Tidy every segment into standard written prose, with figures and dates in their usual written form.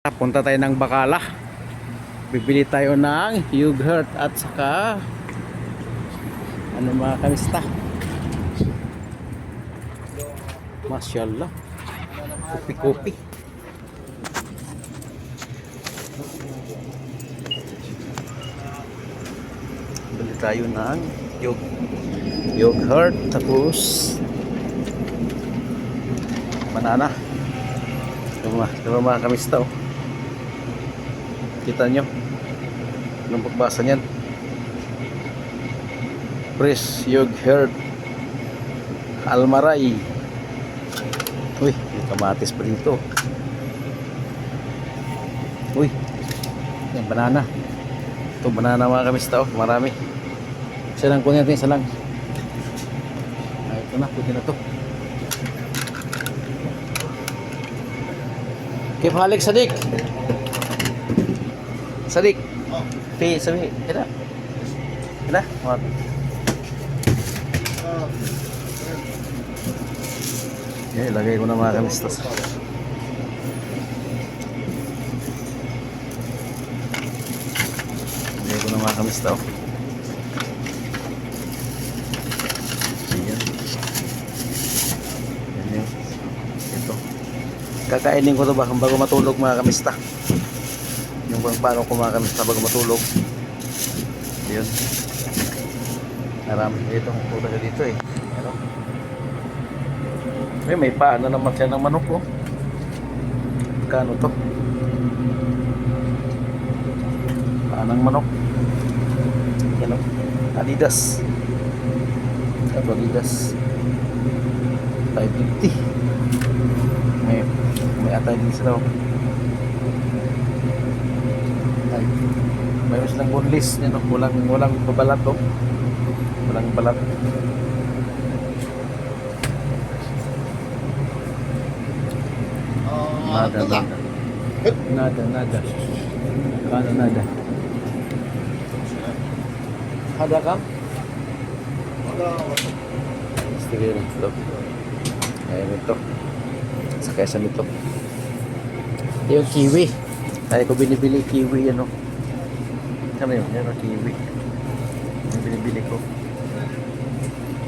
Punta tayo ng Bacala. Bibili tayo ng yogurt at saka ano mga kanista. Masyaallah. Kopi-kopi. Bili tayo ng yogurt tapos banana. Diba mga kanista, oh. Kita nyo anong pagbasa nyan? Fresh yogurt Almaray. Uy, may kamatis pa dito. Uy, yan banana. Ito banana mga kamista, oh. Marami. Isa lang kunin natin, isa lang. Ito na, pwede na to. Kip halik Sadik. Sadik. Pi sabi, kira. Kira, mat. Lagay ko na mga kamistas. Lagay ko na mga kamista, oh. Ayan. Ayan. Ito. Kakainin ko to bago matulog mga kamista. Yung paano ko mga kamista bago matulog. Yun. Marami dito. Pula ka dito eh. Ano? May paano naman siya ng manok, oh. Kano to? Paanang manok. Yan, oh. Adidas. Ito Adidas. 550. May atay din sila, oh. Mayroon silang boneless, you know, walang babalat, oh. Walang balat. Nada. Kano nada? Ada kam? Sticker ito. Ayan ito. Sakay sa nito. Yung kiwi. Kaya ko binibili kiwi, ano. Ano yun? Yan o, kiwi. Yung binibili ko.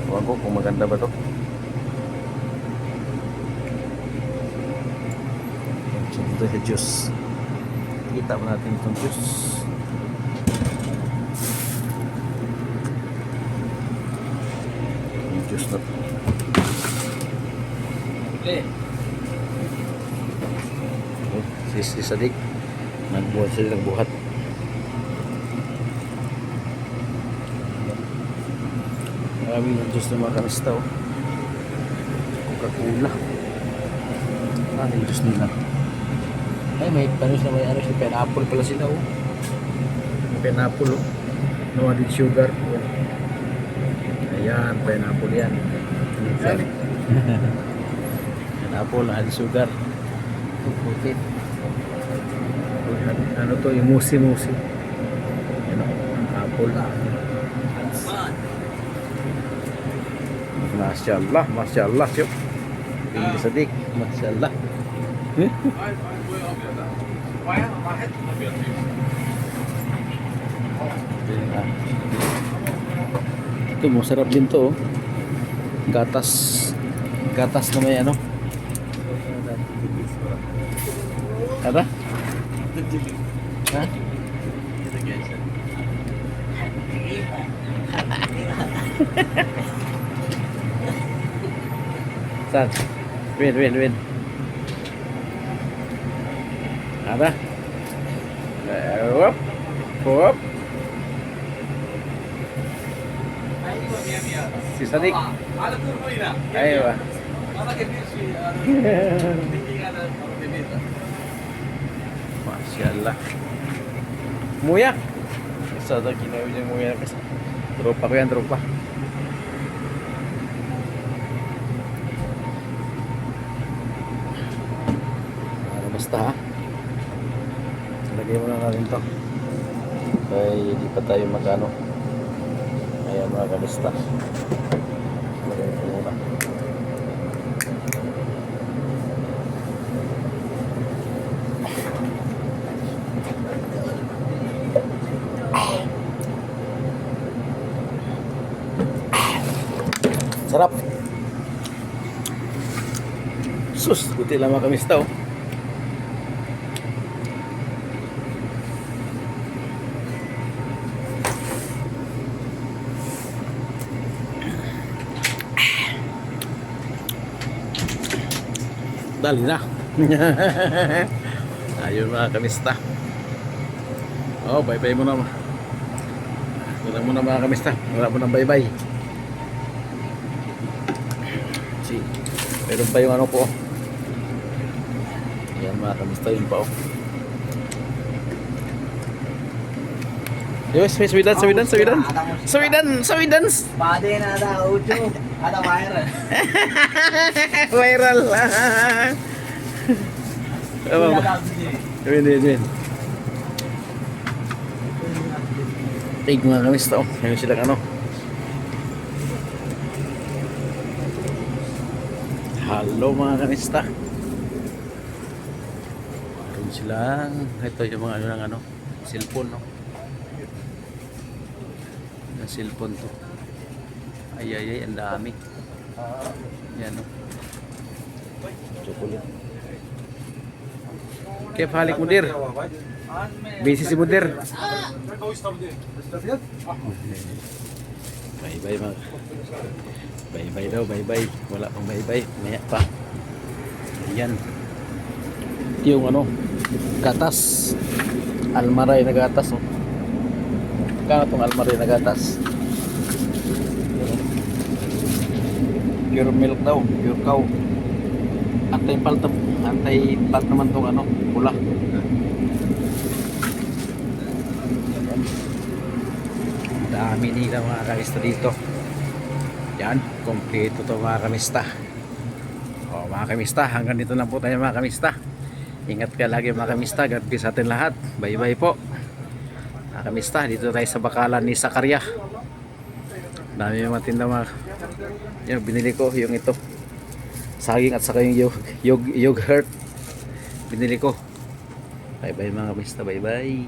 Huwag ko kung maganda ba to. Ito yung juice. Kita mo natin itong juice. Yung juice na to. Si Sadik nagbuhat sila ng buhat. Maraming ng juice na mga kanista, oh. Coca-Cola. Ano yung juice nila? Ay, may panos na may ano si pineapple pala sila, oh. May pineapple, oh. No added sugar. Ayan, pineapple yan. Pineapple, no added sugar. Okay. Ano to, yung musi-musi. Yan, oh, ang apple. Masyaallah, syuk. Ini Sadik, masyaallah. Ito masarap din to, oh. Gatas na may ano. Apa? Hah? Saan? Win. Apa? Hop. Si Sadik. Ayo. Masyaallah. Muya. Isa daw ginawa niya muya kasi. Tropa ko yan, tropa. Basta, ha. Lagay mo na natin to. Kaya hindi pa tayo magano. Ayan mga kabista. Lagay mo muna. Sarap. Sus, buti lang mga kamista oh. Dali na. Ayun mga kamista. Oh, bye-bye muna. Wala muna mga kamista. Wala muna bye-bye. Si, meron pa yung ano po. Yan mga kamista yun pa oh. Yes, Sweden. Pade na ada ujo, ada viral. Viral. Oh, Sweden. Tig mga kamista oh. Ngayon sila ano. Hello mga kamista. Ngayon sila. Ito yung mga ano ng ano. Cellphone no. Yung cellphone to. Ay, ang dami. Yan no. Chocolate. Kaya halik mudir. Busy si mudir. Bye-bye mga. Bye-bye daw, bye-bye. Wala pang bye-bye. Maya pa. Ayan. Yung ano, gatas. Almaray na gatas. Oh. Kaya itong almaray na gatas. Pure milk daw, pure cow. Antay-palt naman itong ano, pula. Dami nila mga kamista dito. Yan, kompleto to mga kamista. O mga kamista, hanggang dito lang po tayo mga kamista. Ingat ka lagi mga kamista. God bless sa atin lahat. Bye bye po mga kamista. Dito tayo sa bakalan ni Sakarya. Dami yung matinda mga. Yung binili ko yung ito saging at saka yung yogurt binili ko. Bye bye mga kamista. Bye bye.